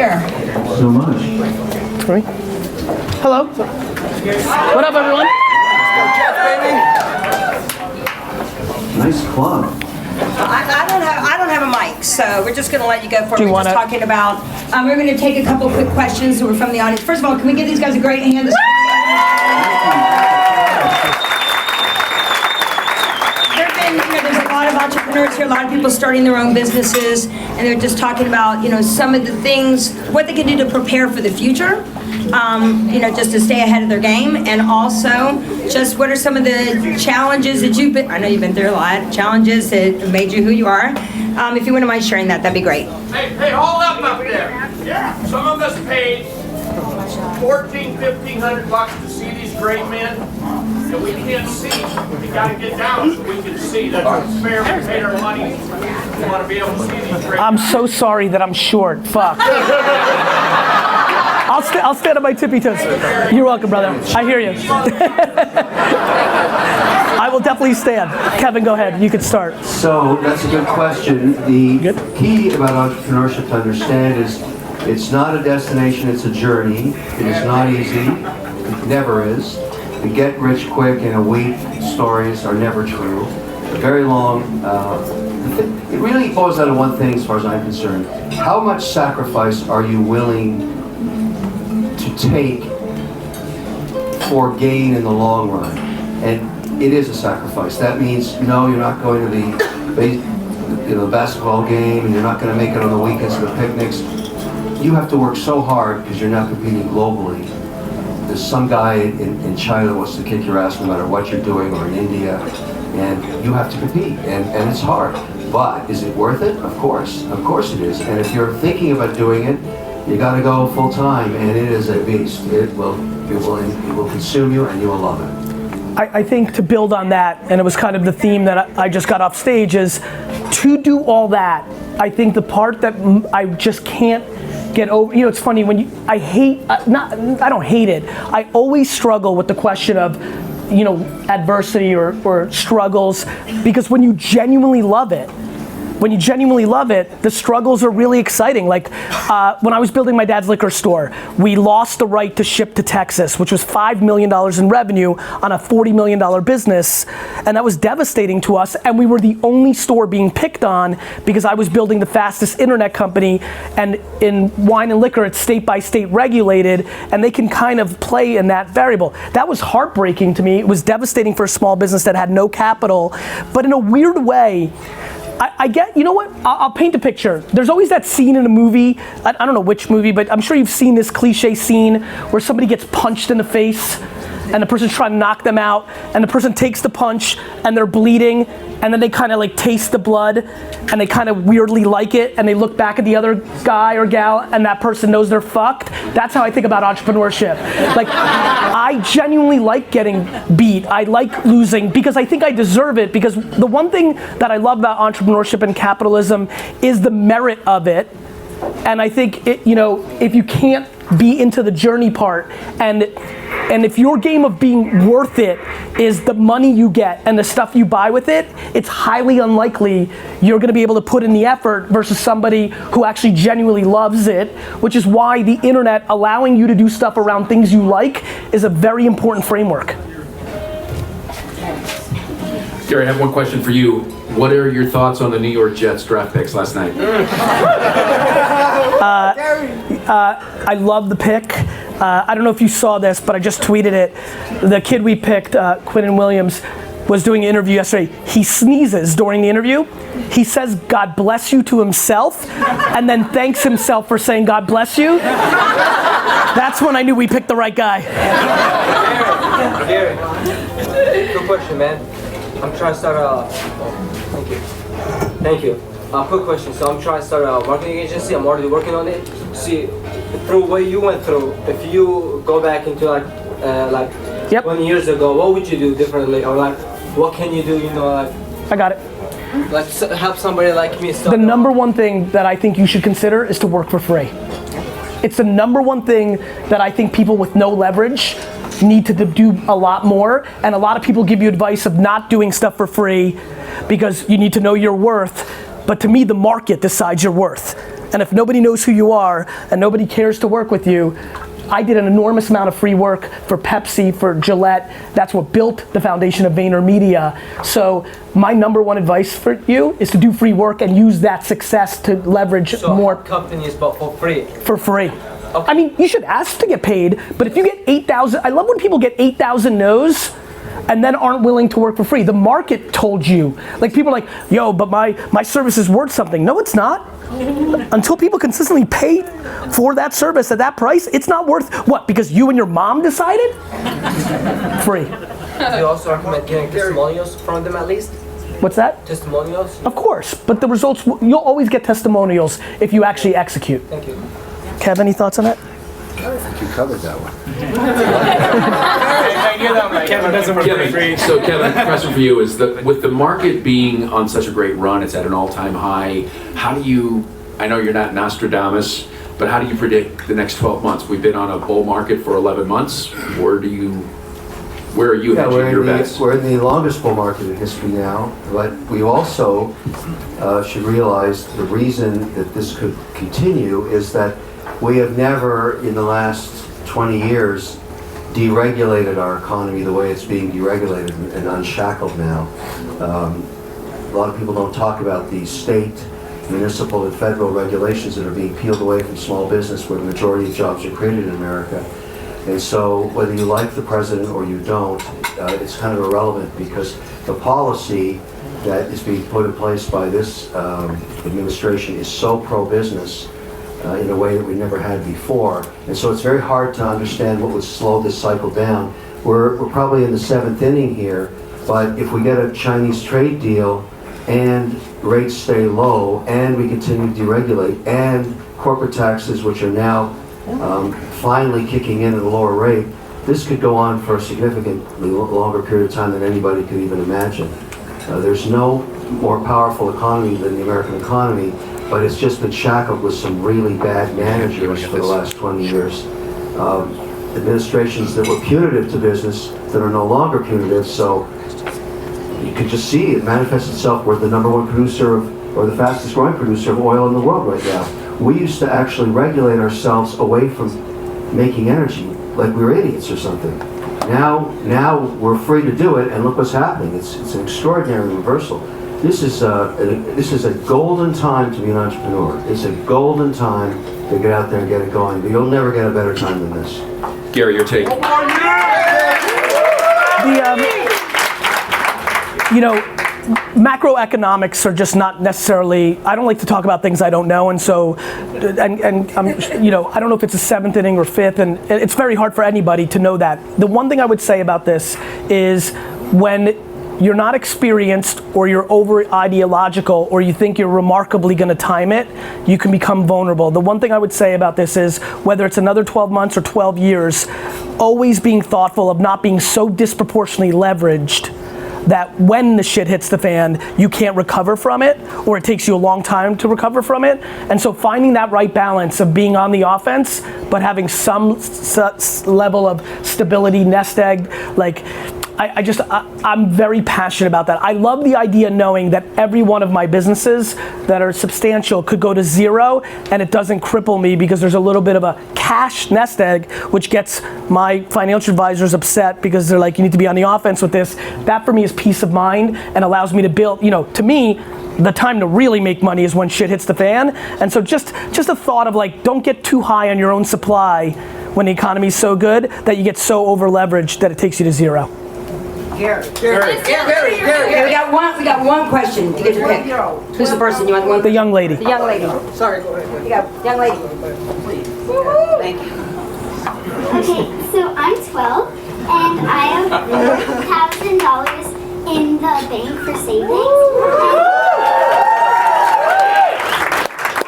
here. So much. Sorry. Hello. What up, everyone? Nice club. I don't have a mic, so we're just going to let you go for it. We're wanna- just talking about, we're going to take a couple quick questions who are from the audience. First of all, can we give these guys a great hand? There's a lot of entrepreneurs here, a lot of people starting their own businesses, and they're just talking about, some of the things, what they can do to prepare for the future, just to stay ahead of their game, and also just what are some of the challenges that I know you've been through a lot, challenges that made you who you are. If you wouldn't mind sharing that, that'd be great. Hey, hold up there. Yeah. Some of us paid $1,500 to see these great men, and we can't see. We got to get down so we can see. That's unfair. We paid our money. We want to be able to see these great I'm so sorry that I'm short. Fuck. I'll stand on my tippy toes. You're welcome, brother. I hear you. I will definitely stand. Kevin, go ahead. You can start. So that's a good question. The key about entrepreneurship to understand is it's not a destination, it's a journey. It is not easy. It never is. The get rich quick in a week stories are never true. They're very long. It really boils down to one thing as far as I'm concerned. How much sacrifice are you willing to take for gain in the long run? And it is a sacrifice. That means, no, you're not going to the basketball game, and you're not going to make it on the weekends to the picnics. You have to work so hard because you're not competing globally. There's some guy in China that wants to kick your ass no matter what you're doing, or in India, and you have to compete, and it's hard. But is it worth it? Of course it is. And if you're thinking about doing it, you got to go full time, and it is a beast. It will consume you, and you will love it. I think to build on that, and it was kind of the theme that I just got off stage, is to do all that. I think the part that I just can't get over, it's funny when I don't hate it. I always struggle with the question of, adversity or struggles, because when you genuinely love it, the struggles are really exciting. Like when I was building my dad's liquor store, we lost the right to ship to Texas, which was $5 million in revenue on a $40 million business. And that was devastating to us. And we were the only store being picked on because I was building the fastest internet company. And in wine and liquor, it's state by state regulated, and they can kind of play in that variable. That was heartbreaking to me. It was devastating for a small business that had no capital. But in a weird way, I get, I'll paint a picture. There's always that scene in a movie, I don't know which movie, but I'm sure you've seen this cliche scene where somebody gets punched in the face and the person's trying to knock them out, and the person takes the punch and they're bleeding, and then they kind of like taste the blood and they kind of weirdly like it, and they look back at the other guy or gal and that person knows they're fucked. That's how I think about entrepreneurship. Like, I genuinely like getting beat. I like losing because I think I deserve it, because the one thing that I love about entrepreneurship and capitalism is the merit of it. And I think if you can't be into the journey part, and if your game of being worth it is the money you get and the stuff you buy with it, it's highly unlikely you're going to be able to put in the effort versus somebody who actually genuinely loves it, which is why the internet allowing you to do stuff around things you like is a very important framework. Gary, I have one question for you. What are your thoughts on the New York Jets draft picks last night? I love the pick. I don't know if you saw this, but I just tweeted it. The kid we picked, Quinnen Williams, was doing an interview yesterday. He sneezes during the interview. He says, "God bless you" to himself, and then thanks himself for saying, "God bless you." That's when I knew we picked the right guy. Gary, good question, man. I'm trying to start thank you. Quick question. So I'm trying to start a marketing agency. I'm already working on it. See, through what you went through, if you go back into like 20 years ago, what would you do differently, or like what can you do? I got it. Like help somebody like me. The number one thing that I think you should consider is to work for free. It's the number one thing that I think people with no leverage need to do a lot more, and a lot of people give you advice of not doing stuff for free because you need to know your worth, but to me the market decides your worth. And if nobody knows who you are and nobody cares to work with you, I did an enormous amount of free work for Pepsi, for Gillette. That's what built the foundation of VaynerMedia. So my number one advice for you is to do free work and use that success to leverage more companies, but for free. For free. Okay. I mean, you should ask to get paid, but if you get 8,000, I love when people get 8,000 no's and then aren't willing to work for free. The market told you. Like people are like, yo, but my service is worth something. No, it's not. Until people consistently pay for that service at that price, it's not worth, what, because you and your mom decided? Free. Do you also recommend getting testimonials from them at least? What's that? Testimonials? Of course, but the results, you'll always get testimonials if you actually execute. Thank you. Kev, any thoughts on that? I think you covered that one. Kevin, so Kevin, question for you is that with the market being on such a great run, it's at an all-time high, how do you, I know you're not Nostradamus, but how do you predict the next 12 months? We've been on a bull market for 11 months. Where are you hedging your bets? We're in the longest bull market in history now, but we also should realize the reason that this could continue is that we have never, in the last 20 years, deregulated our economy the way it's being deregulated and unshackled now. A lot of people don't talk about the state, municipal, and federal regulations that are being peeled away from small business where the majority of jobs are created in America. And so whether you like the president or you don't, it's kind of irrelevant because the policy that is being put in place by this administration is so pro-business in a way that we never had before. And so it's very hard to understand what would slow this cycle down. We're probably in the 7th inning here, but if we get a Chinese trade deal and rates stay low and we continue to deregulate and corporate taxes, which are now finally kicking in at a lower rate, this could go on for a significantly longer period of time than anybody could even imagine. There's no more powerful economy than the American economy, but it's just been shackled with some really bad managers for the last 20 years. Administrations that were punitive to business that are no longer punitive, so you can just see it manifest itself. We're the #1 producer of, or the fastest growing producer of oil in the world right now. We used to actually regulate ourselves away from making energy like we were idiots or something. Now we're free to do it, and look what's happening. It's an extraordinary reversal. This is a golden time to be an entrepreneur. It's a golden time to get out there and get it going. But you'll never get a better time than this. Gary, your take. Macroeconomics are just not necessarily, I don't like to talk about things I don't know, and so, I don't know if it's a 7th inning or 5th, and it's very hard for anybody to know that. The one thing I would say about this is when you're not experienced or you're over ideological or you think you're remarkably going to time it, you can become vulnerable. The one thing I would say about this is whether it's another 12 months or 12 years, always being thoughtful of not being so disproportionately leveraged that when the shit hits the fan, you can't recover from it, or it takes you a long time to recover from it. And so finding that right balance of being on the offense, but having some level of stability, nest egg, like, I'm very passionate about that. I love the idea knowing that every one of my businesses that are substantial could go to zero and it doesn't cripple me because there's a little bit of a cash nest egg, which gets my financial advisors upset because they're like, you need to be on the offense with this. That for me is peace of mind and allows me to build, to me, the time to really make money is when shit hits the fan. And so just a thought of like, don't get too high on your own supply when the economy's so good that you get so over leveraged that it takes you to zero. Gary, we got one question to get your pick. Who's the person you want? One? The young lady. The young lady. Sorry, go ahead. You got young lady. Please. Thank you. Okay, so I'm 12 and I have $1,000 in the bank for savings.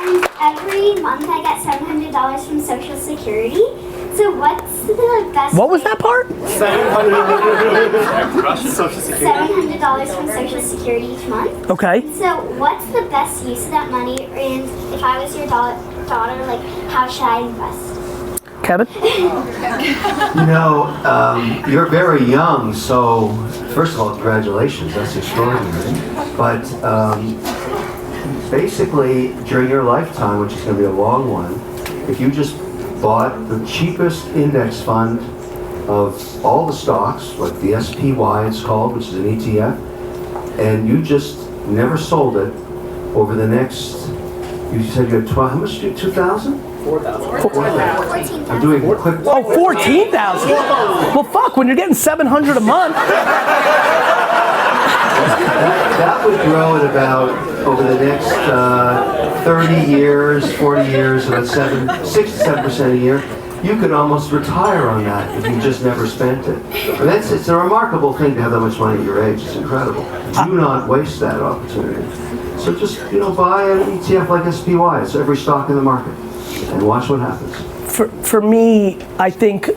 And every month I get $700 from Social Security. So what's the best? What was that part? $700 from Social Security each month. Okay. So what's the best use of that money? And if I was your daughter, like how should I invest? Kevin? You're very young, so first of all, congratulations, that's extraordinary. But basically, during your lifetime, which is going to be a long one, if you just bought the cheapest index fund of all the stocks, like the SPY it's called, which is an ETF, and you just never sold it over the next, you said you had 12, how much did you do, 2,000? 14,000. I'm doing a quick. Oh, 14,000. Well, fuck, when you're getting 700 a month. That would grow at about, over the next 30 years, 40 years, about 6 to 7% a year. You could almost retire on that if you just never spent it. And it's a remarkable thing to have that much money at your age. It's incredible. Do not waste that opportunity. So just, buy an ETF like SPY. It's every stock in the market. And watch what happens. For me, I think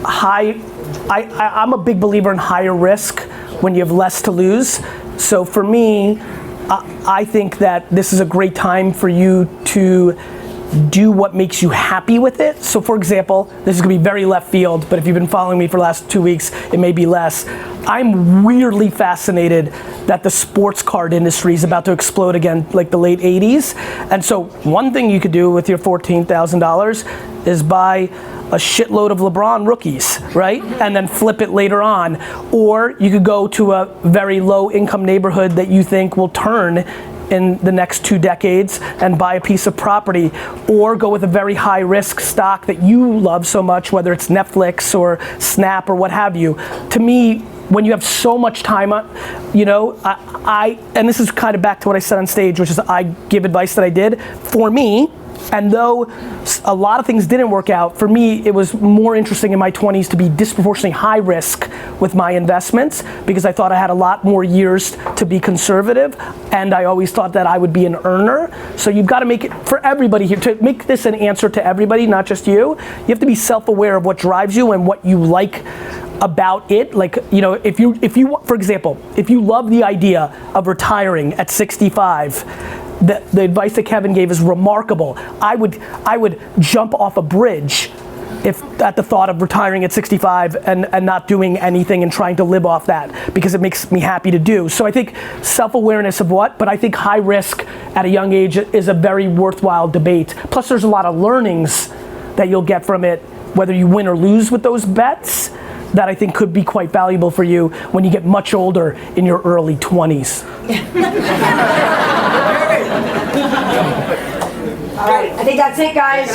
I'm a big believer in higher risk when you have less to lose. So for me, I think that this is a great time for you to do what makes you happy with it. So for example, this is gonna be very left field, but if you've been following me for the last 2 weeks, it may be less. I'm weirdly fascinated that the sports card industry is about to explode again, like the late 80s. And so one thing you could do with your $14,000 is buy a shitload of LeBron rookies, right? And then flip it later on. Or you could go to a very low income neighborhood that you think will turn in the next 2 decades and buy a piece of property, or go with a very high risk stock that you love so much, whether it's Netflix or Snap or what have you. To me, when you have so much time, and this is kind of back to what I said on stage, which is I give advice that I did. For me, and though a lot of things didn't work out, for me it was more interesting in my 20s to be disproportionately high risk with my investments, because I thought I had a lot more years to be conservative, and I always thought that I would be an earner. So you've got to make it, for everybody here, to make this an answer to everybody, not just you, you have to be self-aware of what drives you and what you like about it. Like, if you, for example, if you love the idea of retiring at 65, the advice that Kevin gave is remarkable. I would jump off a bridge if at the thought of retiring at 65 and not doing anything and trying to live off that, because it makes me happy to do. So I think self-awareness of but I think high risk at a young age is a very worthwhile debate. Plus there's a lot of learnings that you'll get from it, whether you win or lose with those bets, that I think could be quite valuable for you when you get much older in your early 20s. All right, I think that's it, guys.